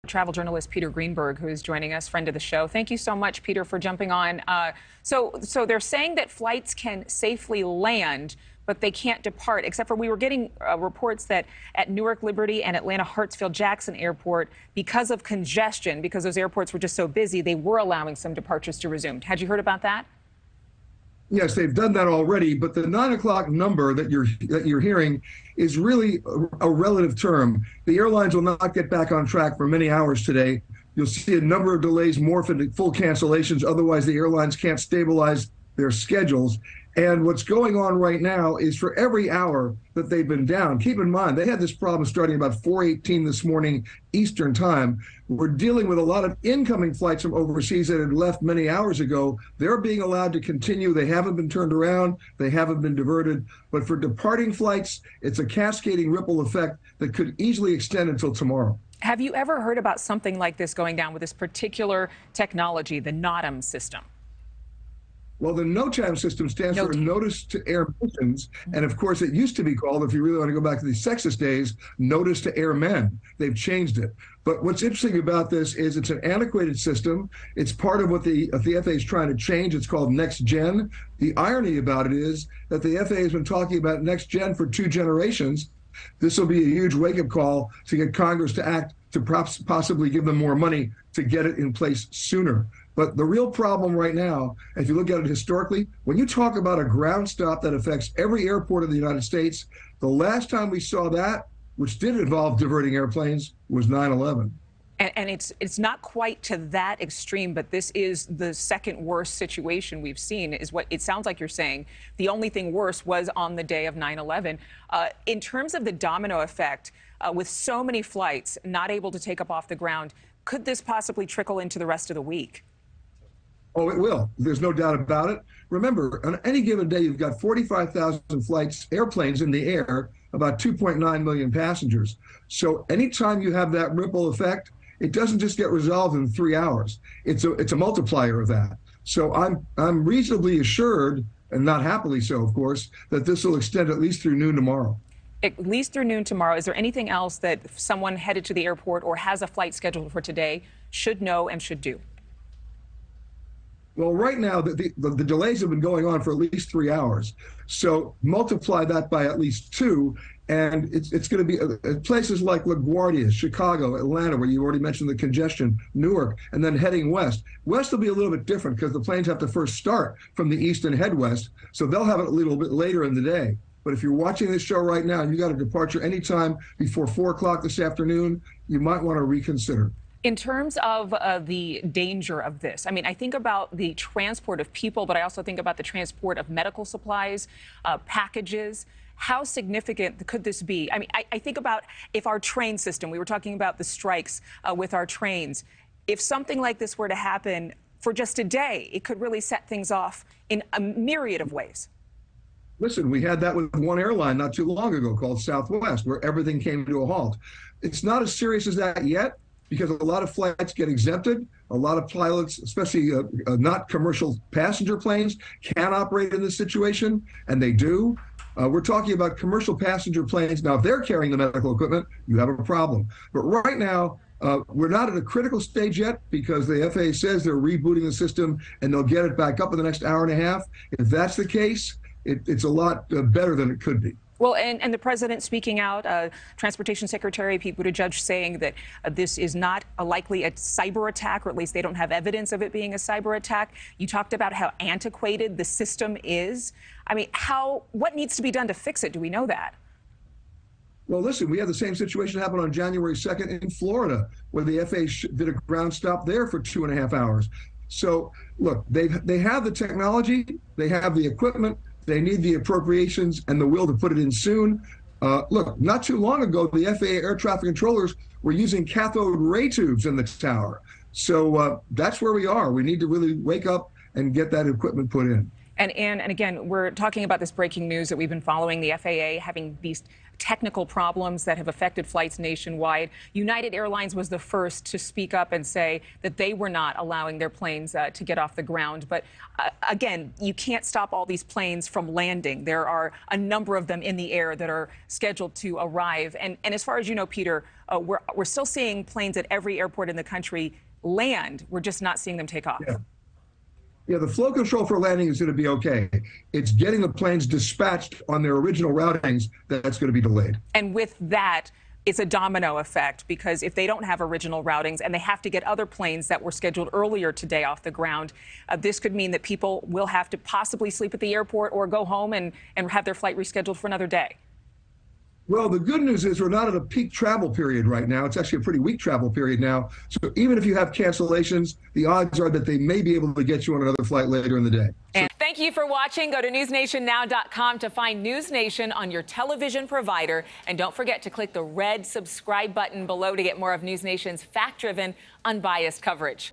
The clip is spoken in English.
travel journalist Peter Greenberg, who is joining us, friend of the show. Thank you so much, Peter, for jumping on. So they're saying that flights can safely land, but they can't depart, except for we were getting reports that at Newark Liberty and Atlanta Hartsfield-Jackson Airport, because of congestion, because those airports were just so busy, they were allowing some departures to resume. Had you heard about that? Yes, they've done that already, but the 9 o'clock number that you're hearing is really a relative term. The airlines will not get back on track for many hours today. You'll see a number of delays morph into full cancellations. Otherwise, the airlines can't stabilize their schedules. And what's going on right now is for every hour that they've been down, keep in mind, they had this problem starting about 4:18 this morning Eastern time. We're dealing with a lot of incoming flights from overseas that had left many hours ago. They're being allowed to continue. They haven't been turned around. They haven't been diverted. But for departing flights, it's a cascading ripple effect that could easily extend until tomorrow. Have you ever heard about something like this going down with this particular technology, the NOTAM system? Well, the NOTAM system stands for Notice to Air Missions. And of course, it used to be called, if you really want to go back to the sexist days, Notice to Airmen. They've changed it. But what's interesting about this is it's an antiquated system. It's part of what the FAA is trying to change. It's called Next Gen. The irony about it is that the FAA has been talking about Next Gen for 2 generations. This will be a huge wake-up call to get Congress to act to possibly give them more money to get it in place sooner. But the real problem right now, if you look at it historically, when you talk about a ground stop that affects every airport in the United States, the last time we saw that, which did involve diverting airplanes, was 9/11. And it's not quite to that extreme, but this is the second worst situation we've seen, is what it sounds like you're saying. The only thing worse was on the day of 9/11. In terms of the domino effect, with so many flights not able to take up off the ground, could this possibly trickle into the rest of the week? Oh, it will. There's no doubt about it. Remember, on any given day, you've got 45,000 airplanes in the air, about 2.9 million passengers. So anytime you have that ripple effect, it doesn't just get resolved in 3 hours. It's a multiplier of that. So I'm reasonably assured, and not happily so, of course, that this will extend at least through noon tomorrow. At least through noon tomorrow. Is there anything else that someone headed to the airport or has a flight scheduled for today should know and should do? Well, right now, the delays have been going on for at least 3 hours. So multiply that by at least 2, and it's going to be places like LaGuardia, Chicago, Atlanta, where you already mentioned the congestion, Newark, and then heading west. West will be a little bit different because the planes have to first start from the east and head west, so they'll have it a little bit later in the day. But if you're watching this show right now and you got a departure anytime before 4 o'clock this afternoon, you might want to reconsider. In terms of the danger of this, I mean, I think about the transport of people, but I also think about the transport of medical supplies, packages. How significant could this be? I mean, I think about if our train system, we were talking about the strikes with our trains. If something like this were to happen for just a day, it could really set things off in a myriad of ways. Listen, we had that with one airline not too long ago called Southwest, where everything came to a halt. It's not as serious as that yet, because a lot of flights get exempted. A lot of pilots, especially not commercial passenger planes, can operate in this situation, and they do. We're talking about commercial passenger planes. Now, if they're carrying the medical equipment, you have a problem. But right now, we're not at a critical stage yet because the FAA says they're rebooting the system and they'll get it back up in the next hour and a half. If that's the case, it's a lot better than it could be. Well, and the president speaking out, Transportation Secretary Pete Buttigieg saying that this is not likely a cyber attack, or at least they don't have evidence of it being a cyber attack. You talked about how antiquated the system is. I mean, what needs to be done to fix it? Do we know that? Well, listen, we had the same situation happen on January 2nd in Florida, where the FAA did a ground stop there for 2.5 hours. So, look, they have the technology, they have the equipment, they need the appropriations and the will to put it in soon. Look, not too long ago, the FAA air traffic controllers were using cathode ray tubes in the tower. So that's where we are. We need to really wake up and get that equipment put in. And again, we're talking about this breaking news that we've been following, the FAA having these technical problems that have affected flights nationwide. United Airlines was the first to speak up and say that they were not allowing their planes to get off the ground. But again, you can't stop all these planes from landing. There are a number of them in the air that are scheduled to arrive. And as far as you know, Peter, we're still seeing planes at every airport in the country land. We're just not seeing them take off. Yeah, the flow control for landing is going to be okay. It's getting the planes dispatched on their original routings that's going to be delayed. And with that, it's a domino effect, because if they don't have original routings and they have to get other planes that were scheduled earlier today off the ground, this could mean that people will have to possibly sleep at the airport or go home and have their flight rescheduled for another day. Well, the good news is we're not at a peak travel period right now. It's actually a pretty weak travel period now. So even if you have cancellations, the odds are that they may be able to get you on another flight later in the day. And thank you for watching. Go to newsnationnow.com to find NewsNation on your television provider. And don't forget to click the red subscribe button below to get more of NewsNation's fact-driven, unbiased coverage.